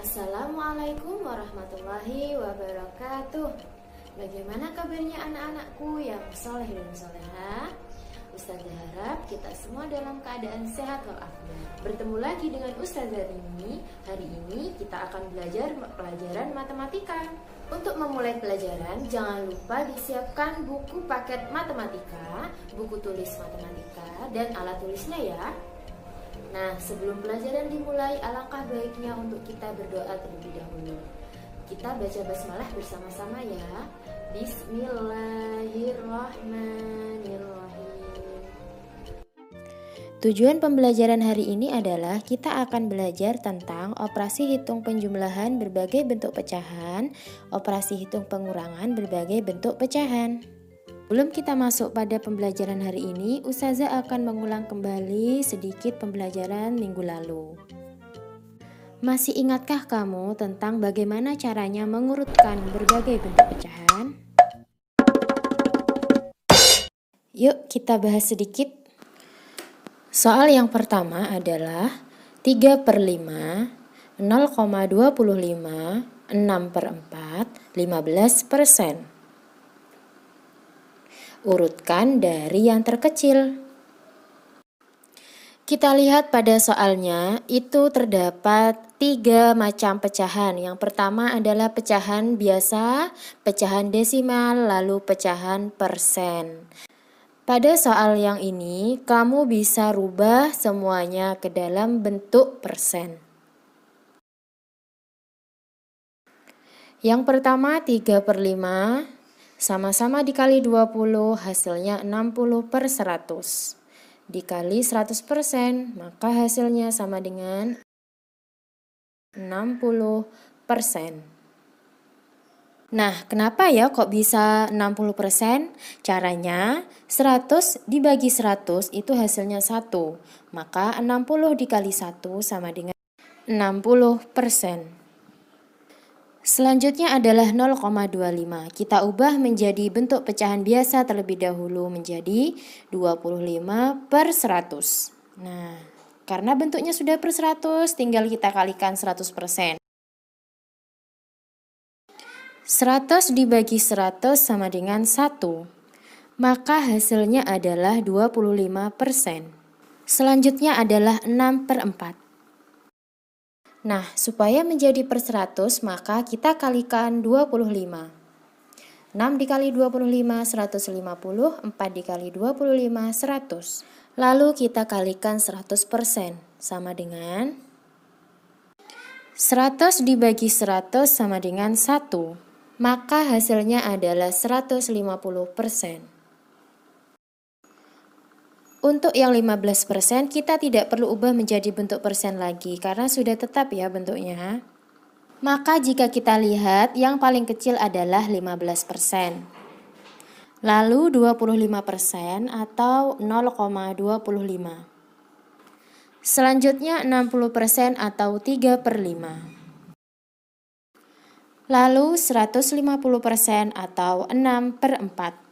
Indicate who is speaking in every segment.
Speaker 1: Assalamualaikum warahmatullahi wabarakatuh. Bagaimana kabarnya anak-anakku yang soleh dan soleha? Ustazah harap kita semua dalam keadaan sehat walafiat. Bertemu lagi dengan Ustazah Rini. Hari ini kita akan belajar pelajaran matematika. Untuk memulai pelajaran, jangan lupa disiapkan buku paket matematika, buku tulis matematika, dan alat tulisnya ya. Nah, sebelum pelajaran dimulai, alangkah baiknya untuk kita berdoa terlebih dahulu. Kita baca basmalah bersama-sama ya. Bismillahirrahmanirrahim. Tujuan pembelajaran hari ini adalah kita akan belajar tentang operasi hitung penjumlahan berbagai bentuk pecahan, operasi hitung pengurangan berbagai bentuk pecahan. Sebelum kita masuk pada pembelajaran hari ini, Ustazah akan mengulang kembali sedikit pembelajaran minggu lalu. Masih ingatkah kamu tentang bagaimana caranya mengurutkan berbagai bentuk pecahan? Yuk kita bahas sedikit. Soal yang pertama adalah 3/5, 0,25, 6/4, 15%. Urutkan dari yang terkecil. Kita lihat pada soalnya, itu terdapat 3 macam pecahan. Yang pertama adalah pecahan biasa, pecahan desimal, lalu pecahan persen. Pada soal yang ini, kamu bisa rubah semuanya ke dalam bentuk persen. Yang pertama 3/5. Sama-sama dikali 20, hasilnya 60/100. Dikali 100%, maka hasilnya sama dengan 60%. Nah, kenapa ya kok bisa 60%? Caranya, 100 dibagi 100 itu hasilnya 1. Maka 60 dikali 1 sama dengan 60%. Selanjutnya adalah 0,25. Kita ubah menjadi bentuk pecahan biasa terlebih dahulu menjadi 25/100. Nah, karena bentuknya sudah per 100, tinggal kita kalikan 100%. 100 dibagi 100 sama dengan 1. Maka hasilnya adalah 25%. Selanjutnya adalah 6/4. Nah, supaya menjadi per 100, maka kita kalikan 25. 6 dikali 25, 150. 4 dikali 25, 100. Lalu kita kalikan 100%, sama dengan 100 dibagi 100 sama dengan 1. Maka hasilnya adalah 150%. Untuk yang 15% kita tidak perlu ubah menjadi bentuk persen lagi karena sudah tetap ya bentuknya. Maka jika kita lihat yang paling kecil adalah 15%. Lalu 25% atau 0,25. Selanjutnya 60% atau 3/5. Lalu 150% atau 6/4.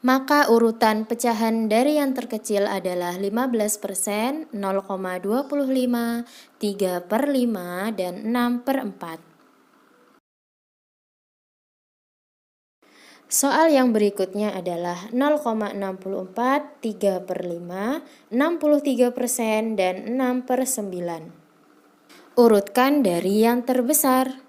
Speaker 1: Maka urutan pecahan dari yang terkecil adalah 15%, 0,25, 3/5, dan 6/4. Soal yang berikutnya adalah 0,64, 3/5, 63%, dan 6/9. Urutkan dari yang terbesar.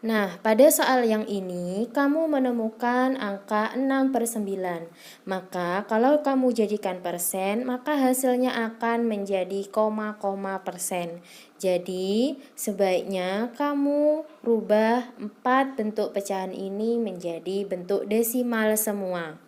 Speaker 1: Nah, pada soal yang ini, kamu menemukan angka 6/9. Maka, kalau kamu jadikan persen, maka hasilnya akan menjadi koma-koma persen. Jadi, sebaiknya kamu rubah 4 bentuk pecahan ini menjadi bentuk desimal semua.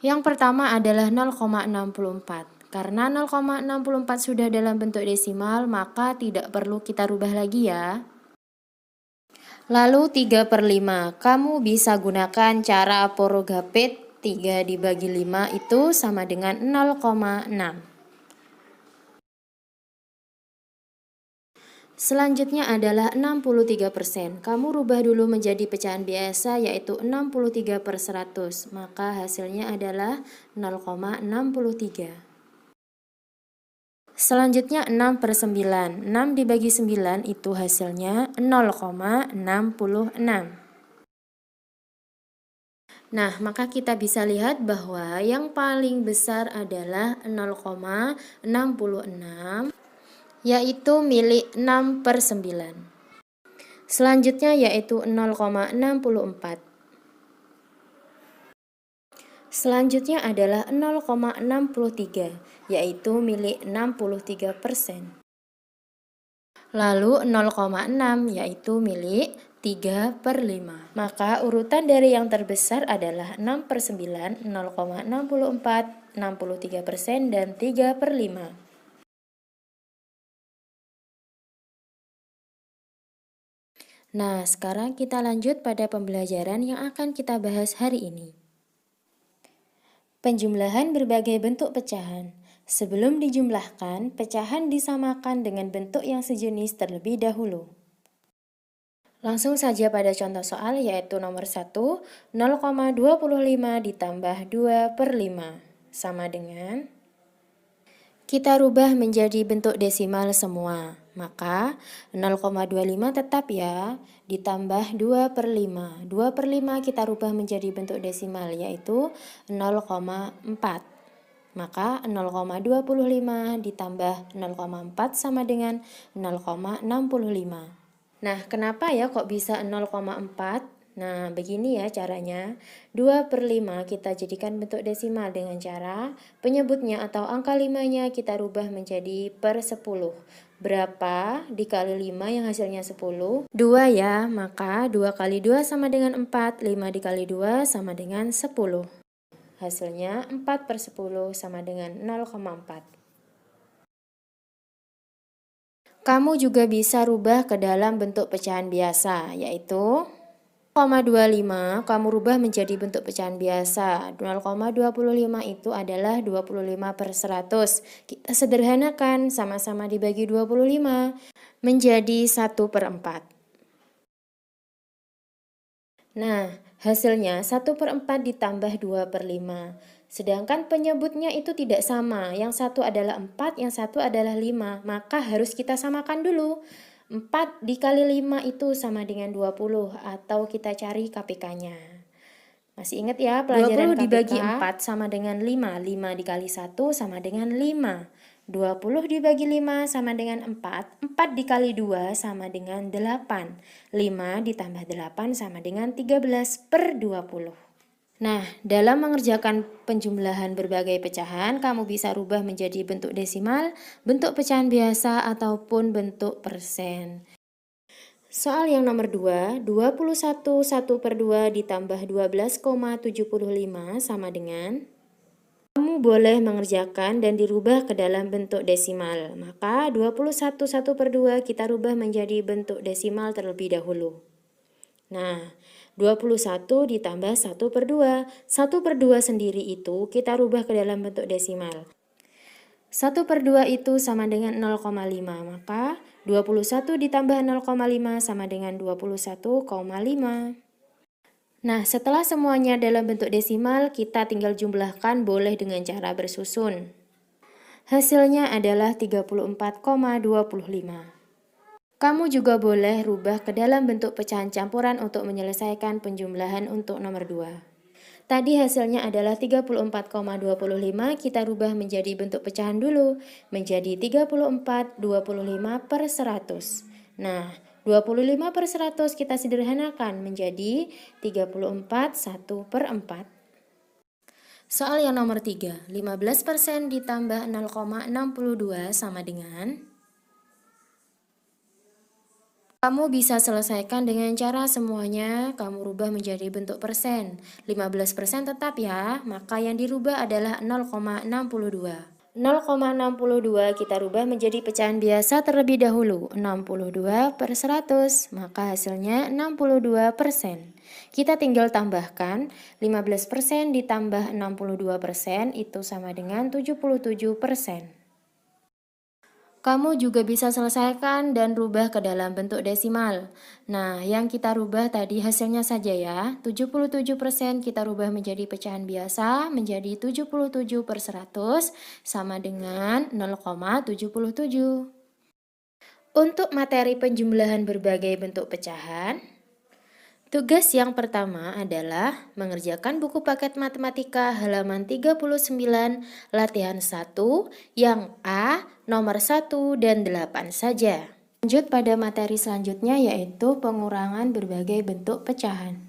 Speaker 1: Yang pertama adalah 0,64. Karena 0,64 sudah dalam bentuk desimal, maka tidak perlu kita rubah lagi ya. Lalu 3/5. Kamu bisa gunakan cara Aporogape. 3 dibagi 5 itu sama dengan 0,6. Selanjutnya adalah 63%. Kamu rubah dulu menjadi pecahan biasa yaitu 63 per 100. Maka hasilnya adalah 0,63. Selanjutnya 6 per 9. 6 dibagi 9 itu hasilnya 0,66. Nah, maka kita bisa lihat bahwa yang paling besar adalah 0,66, yaitu milik 6 per 9. Selanjutnya yaitu 0,64. Selanjutnya adalah 0,63, yaitu milik 63%. Lalu 0,6 yaitu milik 3 per 5. Maka urutan dari yang terbesar adalah 6 per 9, 0,64, 63%, dan 3 per 5. Nah, sekarang kita lanjut pada pembelajaran yang akan kita bahas hari ini. Penjumlahan berbagai bentuk pecahan. Sebelum dijumlahkan, pecahan disamakan dengan bentuk yang sejenis terlebih dahulu. Langsung saja pada contoh soal yaitu nomor 1, 0,25 ditambah 2 per 5 sama dengan, kita rubah menjadi bentuk desimal semua. Maka 0,25 tetap ya, ditambah 2 per 5. 2 per 5 kita rubah menjadi bentuk desimal yaitu 0,4. Maka 0,25 ditambah 0,4 sama dengan 0,65. Nah, kenapa ya kok bisa 0,4? Nah, begini ya caranya. 2 per 5 kita jadikan bentuk desimal dengan cara penyebutnya atau angka 5-nya kita rubah menjadi per 10. Berapa dikali 5 yang hasilnya 10? 2 ya, maka 2 kali 2 sama dengan 4, 5 dikali 2 sama dengan 10. Hasilnya 4 per 10 sama dengan 0,4. Kamu juga bisa rubah ke dalam bentuk pecahan biasa, yaitu 0,25 kamu rubah menjadi bentuk pecahan biasa. 0,25 itu adalah 25 per 100. Kita sederhanakan, sama-sama dibagi 25 menjadi 1 per 4. Nah, hasilnya 1 per 4 ditambah 2 per 5. Sedangkan penyebutnya itu tidak sama. Yang satu adalah 4, yang satu adalah 5. Maka harus kita samakan dulu. 4 dikali 5 itu sama dengan 20 atau kita cari KPK-nya. Masih ingat ya pelajaran
Speaker 2: 20 dibagi
Speaker 1: 4 sama dengan 5. 5 dikali 1 sama dengan 5. 20 dibagi 5 sama dengan 4. 4 dikali 2 sama dengan 8. 5 ditambah 8 sama dengan 13 per 20. Nah, dalam mengerjakan penjumlahan berbagai pecahan, kamu bisa rubah menjadi bentuk desimal, bentuk pecahan biasa, ataupun bentuk persen. Soal yang nomor 2, 21 1 per 2 ditambah 12,75 sama dengan, kamu boleh mengerjakan dan dirubah ke dalam bentuk desimal. Maka 21 1 per 2 kita rubah menjadi bentuk desimal terlebih dahulu. Nah, 21 ditambah 1 per 2. 1 per 2 sendiri itu kita rubah ke dalam bentuk desimal. 1 per 2 itu sama dengan 0,5. Maka 21 ditambah 0,5 sama dengan 21,5. Nah, setelah semuanya dalam bentuk desimal, kita tinggal jumlahkan boleh dengan cara bersusun. Hasilnya adalah 34,25. Kamu juga boleh rubah ke dalam bentuk pecahan campuran untuk menyelesaikan penjumlahan untuk nomor 2. Tadi hasilnya adalah 34,25, kita rubah menjadi bentuk pecahan dulu, menjadi 34,25 per 100. Nah, 25 per 100 kita sederhanakan menjadi 34 1 per 4. Soal yang nomor 3, 15% ditambah 0,62 sama dengan, kamu bisa selesaikan dengan cara semuanya kamu rubah menjadi bentuk persen. 15% tetap ya, maka yang dirubah adalah 0,62. 0,62 kita rubah menjadi pecahan biasa terlebih dahulu. 62 per 100, maka hasilnya 62%. Kita tinggal tambahkan 15% ditambah 62% itu sama dengan 77%. Kamu juga bisa selesaikan dan rubah ke dalam bentuk desimal. Nah, yang kita rubah tadi hasilnya saja ya. 77% kita rubah menjadi pecahan biasa menjadi 77/100 sama dengan 0,77. Untuk materi penjumlahan berbagai bentuk pecahan, tugas yang pertama adalah mengerjakan buku paket matematika halaman 39 latihan 1 yang A, nomor 1 dan 8 saja. Lanjut pada materi selanjutnya yaitu pengurangan berbagai bentuk pecahan.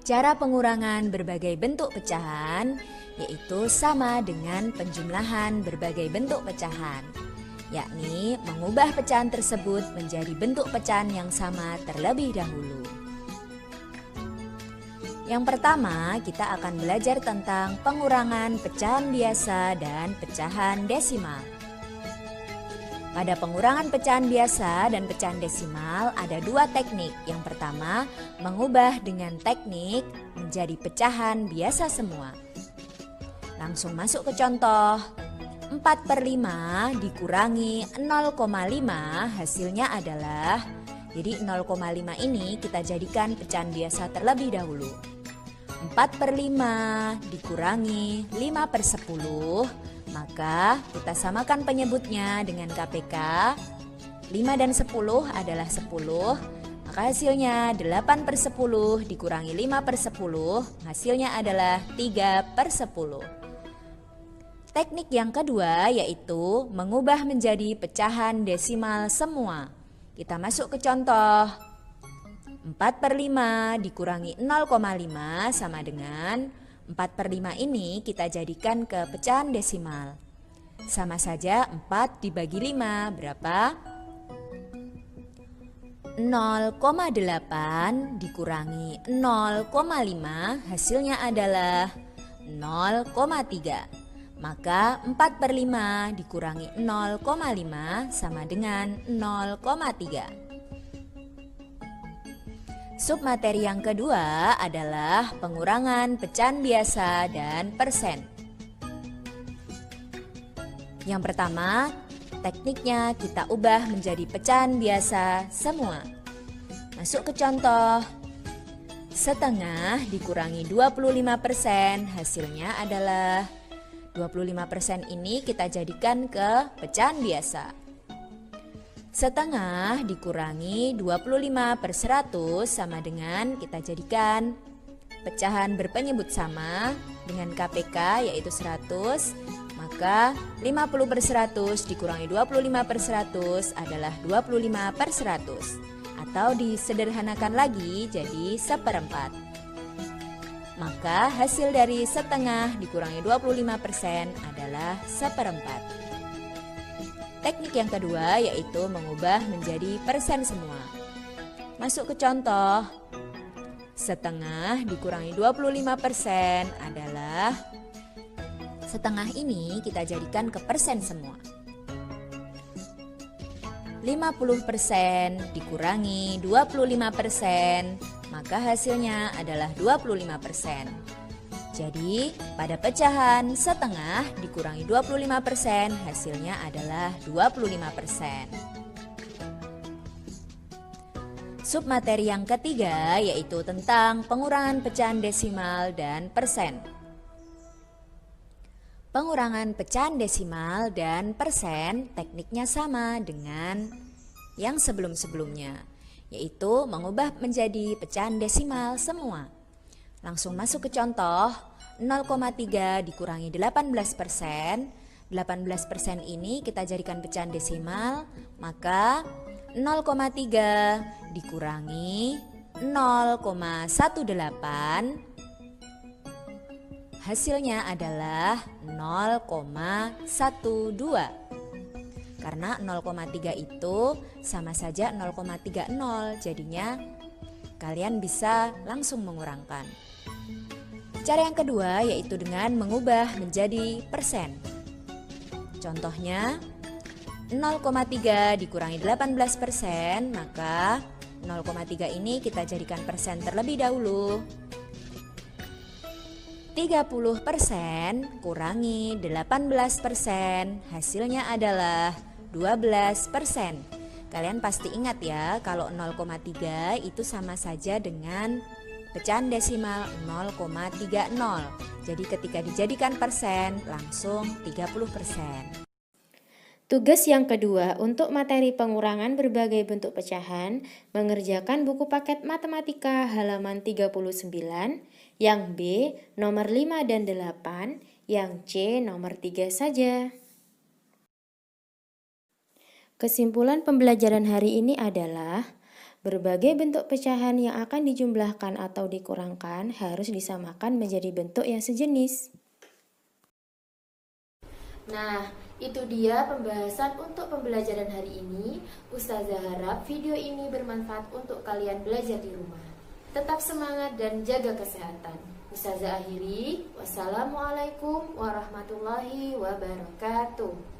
Speaker 2: Cara pengurangan berbagai bentuk pecahan yaitu sama dengan penjumlahan berbagai bentuk pecahan, yakni mengubah pecahan tersebut menjadi bentuk pecahan yang sama terlebih dahulu. Yang pertama, kita akan belajar tentang pengurangan pecahan biasa dan pecahan desimal. Pada pengurangan pecahan biasa dan pecahan desimal ada dua teknik. Yang pertama, mengubah dengan teknik menjadi pecahan biasa semua. Langsung masuk ke contoh. 4/5 dikurangi 0,5 hasilnya adalah, jadi 0,5 ini kita jadikan pecahan biasa terlebih dahulu. 4/5 dikurangi 5/10, maka kita samakan penyebutnya dengan KPK. 5 dan 10 adalah 10, maka hasilnya 8/10 dikurangi 5/10, hasilnya adalah 3/10. Teknik yang kedua yaitu mengubah menjadi pecahan desimal semua. Kita masuk ke contoh. 4/5 dikurangi 0,5 sama dengan 4/5 ini kita jadikan ke pecahan desimal. Sama saja 4 dibagi 5 berapa? 0,8 dikurangi 0,5 hasilnya adalah 0,3. Maka 4/5 dikurangi 0,5 sama dengan 0,3. Submateri yang kedua adalah pengurangan pecahan biasa dan persen. Yang pertama, tekniknya kita ubah menjadi pecahan biasa semua. Masuk ke contoh. Setengah dikurangi 25% hasilnya adalah 25% ini kita jadikan ke pecahan biasa. Setengah dikurangi 25/100 sama dengan kita jadikan pecahan berpenyebut sama dengan KPK yaitu 100. Maka 50/100 dikurangi 25/100 adalah 25/100. Atau disederhanakan lagi jadi 1/4. Maka hasil dari setengah dikurangi 25% adalah 1/4. Teknik yang kedua yaitu mengubah menjadi persen semua. Masuk ke contoh. Setengah dikurangi 25% adalah, setengah ini kita jadikan ke persen semua. 50% dikurangi 25%, maka hasilnya adalah 25%. Jadi, pada pecahan setengah dikurangi 25%, hasilnya adalah 25%. Submateri yang ketiga yaitu tentang pengurangan pecahan desimal dan persen. Pengurangan pecahan desimal dan persen tekniknya sama dengan yang sebelum-sebelumnya, yaitu mengubah menjadi pecahan desimal semua. Langsung masuk ke contoh. 0,3 dikurangi 18%. 18% ini kita jadikan pecahan desimal, maka 0,3 dikurangi 0,18, hasilnya adalah 0,12. Karena 0,3 itu sama saja 0,30, jadinya kalian bisa langsung mengurangkan. Cara yang kedua yaitu dengan mengubah menjadi persen. Contohnya 0,3 dikurangi 18%, maka 0,3 ini kita jadikan persen terlebih dahulu. 30% kurangi 18%, hasilnya adalah 12%. Kalian pasti ingat ya, kalau 0,3 itu sama saja dengan pecahan desimal 0,30. Jadi ketika dijadikan persen, langsung 30%.
Speaker 1: Tugas yang kedua, untuk materi pengurangan berbagai bentuk pecahan, mengerjakan buku paket matematika halaman 39, yang B nomor 5 dan 8, yang C nomor 3 saja. Kesimpulan pembelajaran hari ini adalah berbagai bentuk pecahan yang akan dijumlahkan atau dikurangkan harus disamakan menjadi bentuk yang sejenis. Nah, itu dia pembahasan untuk pembelajaran hari ini. Ustazah harap video ini bermanfaat untuk kalian belajar di rumah. Tetap semangat dan jaga kesehatan. Ustazah akhiri, wassalamualaikum warahmatullahi wabarakatuh.